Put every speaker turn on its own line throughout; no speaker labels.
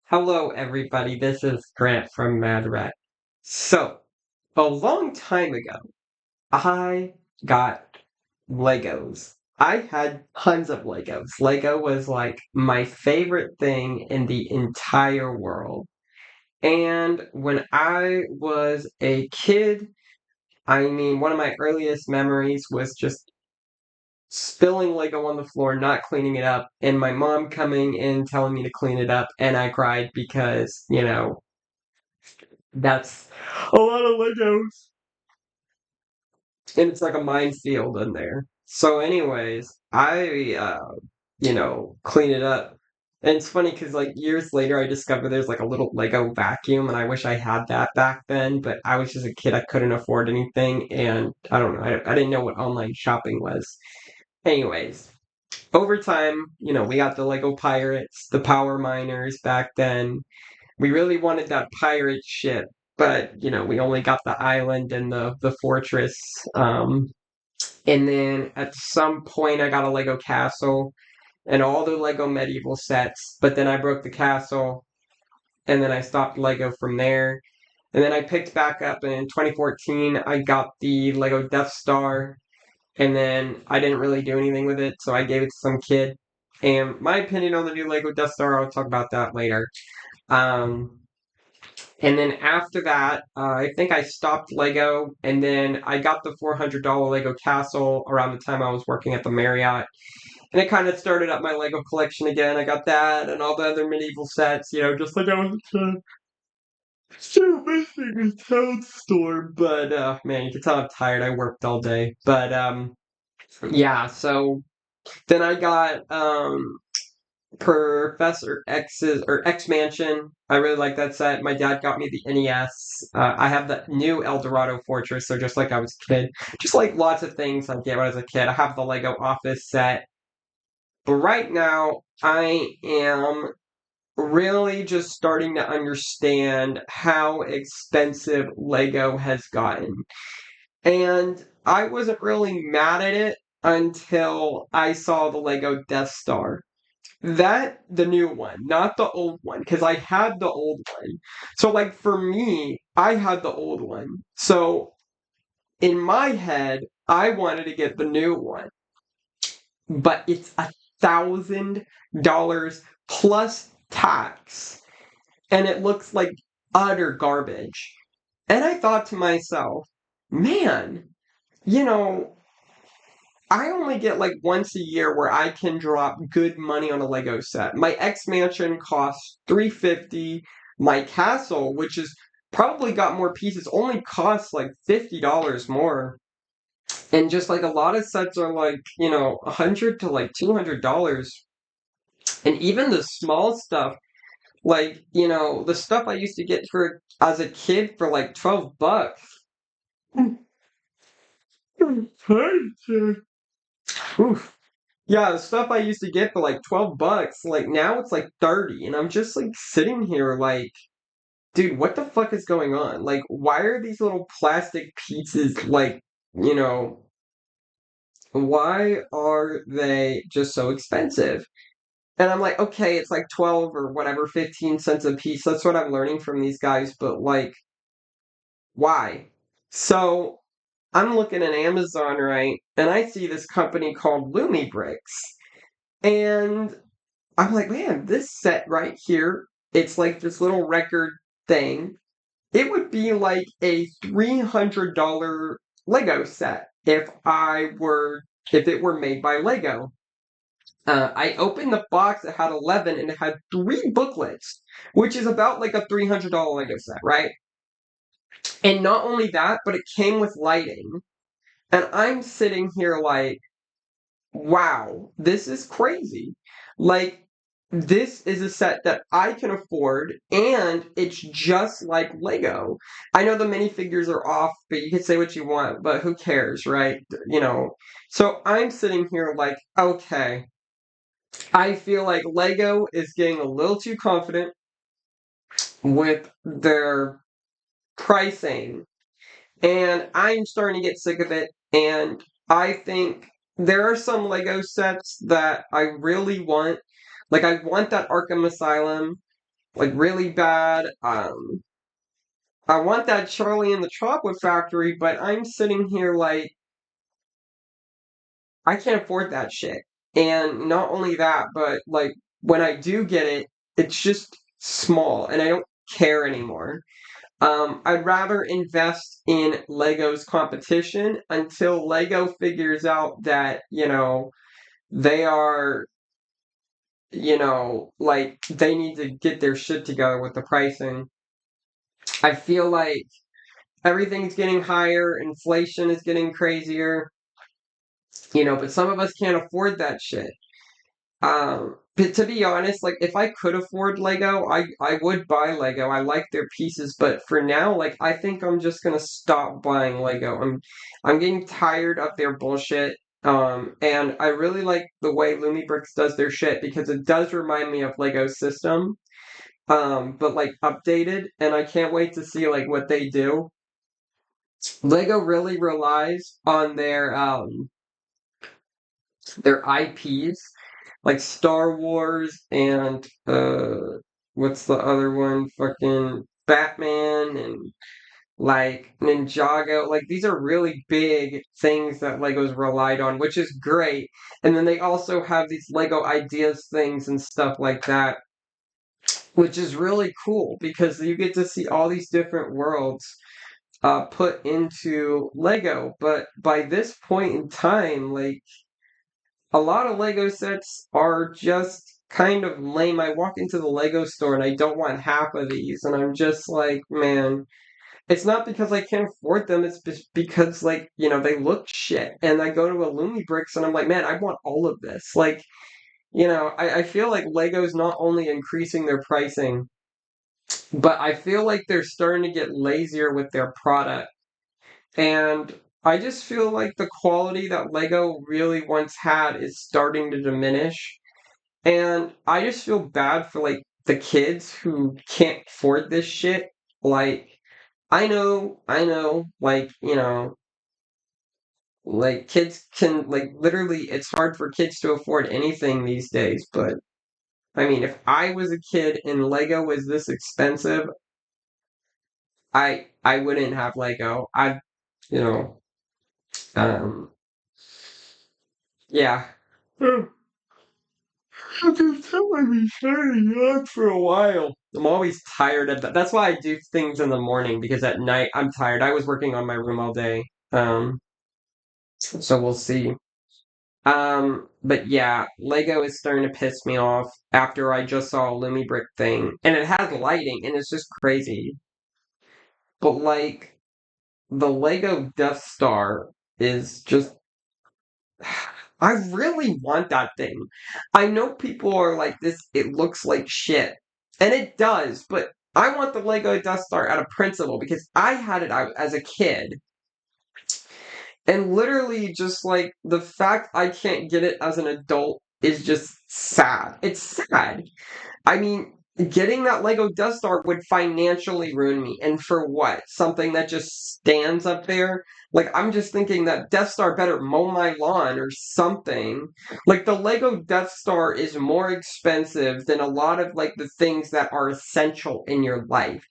Hello, everybody. This is Grant from Mad Rat. So, a long time ago, I got Legos. I had tons of Legos. Lego was like my favorite thing in the entire world. And when I was a kid, one of my earliest memories was just spilling Lego on the floor, not cleaning it up, and my mom coming in telling me to clean it up, and I cried because, that's a lot of Legos. And it's like a minefield in there. So, anyways, clean it up. And it's funny because, like, years later, I discovered there's like a little Lego vacuum, and I wish I had that back then, but I was just a kid. I couldn't afford anything, and I don't know. I didn't know what online shopping was. Anyways, over time, we got the Lego Pirates, the Power Miners back then. We really wanted that pirate ship, but we only got the island and the fortress. And then at some point, I got a Lego castle and all the Lego medieval sets. But then I broke the castle, and then I stopped Lego from there. And then I picked back up in 2014. I got the Lego Death Star, and then I didn't really do anything with it, so I gave it to some kid. And my opinion on the new Lego Death Star, I'll talk about that later. Um, And then after that, I think I stopped Lego, and then I got the $400 Lego Castle around the time I was working at the Marriott. And it kind of started up my Lego collection again. I got that and all the other medieval sets, just like I was still missing a town store. But man, you can tell I'm tired. I worked all day. But yeah, so then I got Professor X's or X Mansion. I really like that set. My dad got me the NES. I have the new El Dorado Fortress, so just like I was a kid, just like lots of things I get when I was a kid. I have the Lego Office set, but right now I am really just starting to understand how expensive Lego has gotten. And I wasn't really mad at it until I saw the Lego Death Star. The new one, not the old one, because I had the old one. So, like, for me, I had the old one. So, in my head, I wanted to get the new one, but it's $1,000 plus tax, and it looks like utter garbage. And I thought to myself, man, you know, I only get like once a year where I can drop good money on a Lego set. My X Mansion costs $350. My castle, which is probably got more pieces, only costs like $50 more. And just like a lot of sets are like, $100 to like $200. And even the small stuff, like, the stuff I used to get for as a kid for like $12. Oof. Yeah, the stuff I used to get for like $12, like now it's like 30, and I'm just like sitting here like, dude, what the fuck is going on? Like, why are these little plastic pieces like, you know, why are they just so expensive? And I'm like, okay, it's like 12 or whatever, 15 cents a piece. That's what I'm learning from these guys, but like, why? So I'm looking at Amazon, right? And I see this company called Lumi Bricks. And I'm like, man, this set right here, it's like this little record thing. It would be like a $300 Lego set if it were made by Lego. I opened the box, it had 11, and it had three booklets, which is about like a $300 Lego set, right? And not only that, but it came with lighting. And I'm sitting here like, wow, this is crazy. Like, this is a set that I can afford, and it's just like Lego. I know the minifigures are off, but you can say what you want, but who cares, right? So I'm sitting here like, okay, I feel like Lego is getting a little too confident with their pricing, and I'm starting to get sick of it, and I think there are some Lego sets that I really want. Like, I want that Arkham Asylum, like really bad. I want that Charlie and the Chocolate Factory, but I'm sitting here like I can't afford that shit. And not only that, but like when I do get it, it's just small and I don't care anymore. I'd rather invest in Lego's competition until Lego figures out that, they are, like they need to get their shit together with the pricing. I feel like everything's getting higher, inflation is getting crazier, but some of us can't afford that shit. But to be honest, like if I could afford Lego, I would buy Lego. I like their pieces, but for now, like I think I'm just gonna stop buying Lego. I'm getting tired of their bullshit. And I really like the way Lumibricks does their shit because it does remind me of Lego System, but like updated, and I can't wait to see like what they do. Lego really relies on their IPs, like Star Wars and what's the other one? Fucking Batman and like Ninjago. Like these are really big things that Lego's relied on, which is great. And then they also have these Lego ideas things and stuff like that, which is really cool because you get to see all these different worlds put into Lego. But by this point in time, like a lot of Lego sets are just kind of lame. I walk into the Lego store and I don't want half of these, and I'm just like, man, it's not because I can't afford them, it's just because, like, they look shit. And I go to a Lumibricks and I'm like, man, I want all of this. Like, I feel like Lego's not only increasing their pricing, but I feel like they're starting to get lazier with their product. And I just feel like the quality that Lego really once had is starting to diminish. And I just feel bad for like the kids who can't afford this shit. Like, I know, like, like kids can, like, literally, it's hard for kids to afford anything these days. But I mean, if I was a kid and Lego was this expensive, I wouldn't have Lego. You know, um, yeah. I've been telling me saying that for a while. I'm always tired of that. That's why I do things in the morning because at night I'm tired. I was working on my room all day. So we'll see. But yeah, Lego is starting to piss me off after I just saw a Lumibrick thing. And it has lighting and it's just crazy. But like the Lego Death Star is just I really want that thing. I know people are like this, it looks like shit. And it does, but I want the Lego Death Star out of principle because I had it out as a kid. And literally, just like the fact I can't get it as an adult is just sad. It's sad. I mean, getting that Lego Death Star would financially ruin me. And for what? Something that just stands up there? Like, I'm just thinking that Death Star better mow my lawn or something. Like, the Lego Death Star is more expensive than a lot of, like, the things that are essential in your life.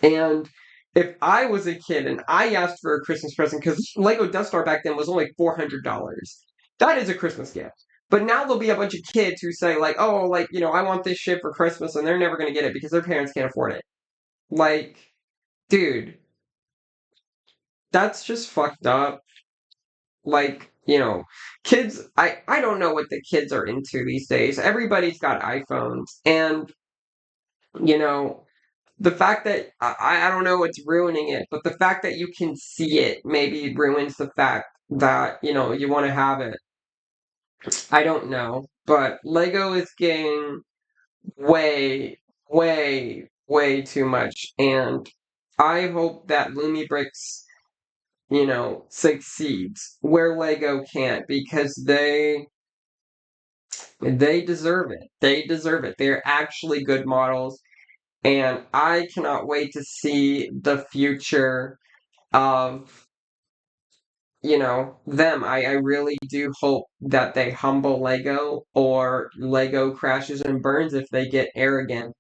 And if I was a kid and I asked for a Christmas present, because Lego Death Star back then was only $400, that is a Christmas gift. But now there'll be a bunch of kids who say, like, oh, like, I want this shit for Christmas, and they're never going to get it because their parents can't afford it. Like, dude, that's just fucked up. Like, kids, I don't know what the kids are into these days. Everybody's got iPhones, and, you know, the fact that I don't know what's ruining it, but the fact that you can see it maybe ruins the fact that you want to have it. I don't know, but Lego is getting way, way, way too much, and I hope that Lumibricks, succeeds where Lego can't because they deserve it. They deserve it. They're actually good models. And I cannot wait to see the future of them. I really do hope that they humble Lego or Lego crashes and burns if they get arrogant.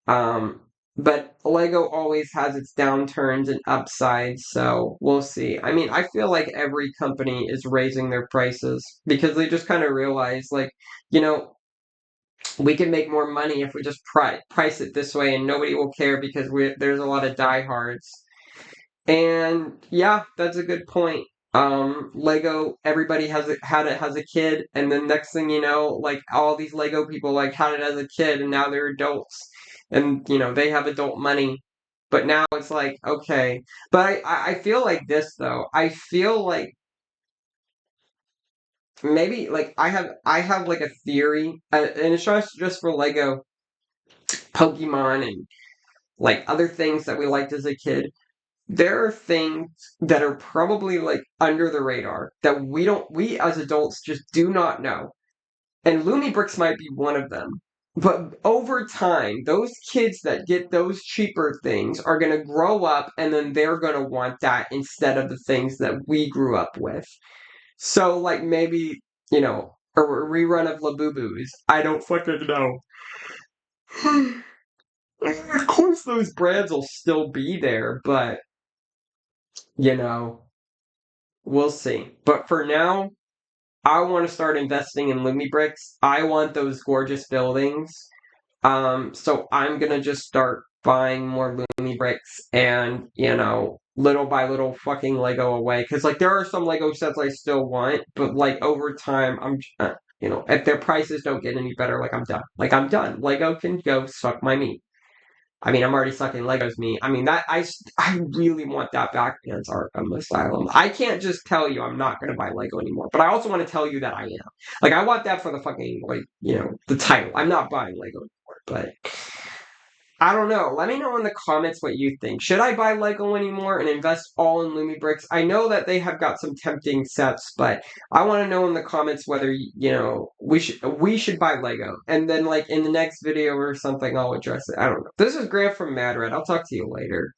Um, but Lego always has its downturns and upsides, so we'll see. I mean, I feel like every company is raising their prices because they just kind of realize, like, you know, we can make more money if we just price it this way and nobody will care because there's a lot of diehards. And yeah, that's a good point. Lego, everybody had it as a kid, and then next thing you know, like all these Lego people like had it as a kid, and now they're adults, and they have adult money. But now it's like okay, but I feel like this though. I feel like maybe like I have like a theory, and it's just for Lego, Pokemon, and like other things that we liked as a kid. There are things that are probably like under the radar that we as adults just do not know. And Lumibricks might be one of them. But over time, those kids that get those cheaper things are going to grow up and then they're going to want that instead of the things that we grew up with. So, like, maybe, a rerun of Labubu's. I don't fucking know. Of course, those brands will still be there, but, you know. We'll see. But for now, I want to start investing in Lumibricks. I want those gorgeous buildings. So I'm gonna just start buying more Lumibricks and, little by little fucking Lego away. Because, like, there are some Lego sets I still want, but, like, over time, if their prices don't get any better, like, I'm done. Like, I'm done. Lego can go suck my meat. I mean, I'm already sucking Legos meat. I mean, I really want that Batman's Arkham Asylum. I can't just tell you I'm not going to buy Lego anymore, but I also want to tell you that I am. Like, I want that for the fucking, like, the title. I'm not buying Lego anymore, but I don't know. Let me know in the comments what you think. Should I buy Lego anymore and invest all in Lumibricks? I know that they have got some tempting sets, but I want to know in the comments whether we should buy Lego. And then like in the next video or something, I'll address it. I don't know. This is Grant from Madrid. I'll talk to you later.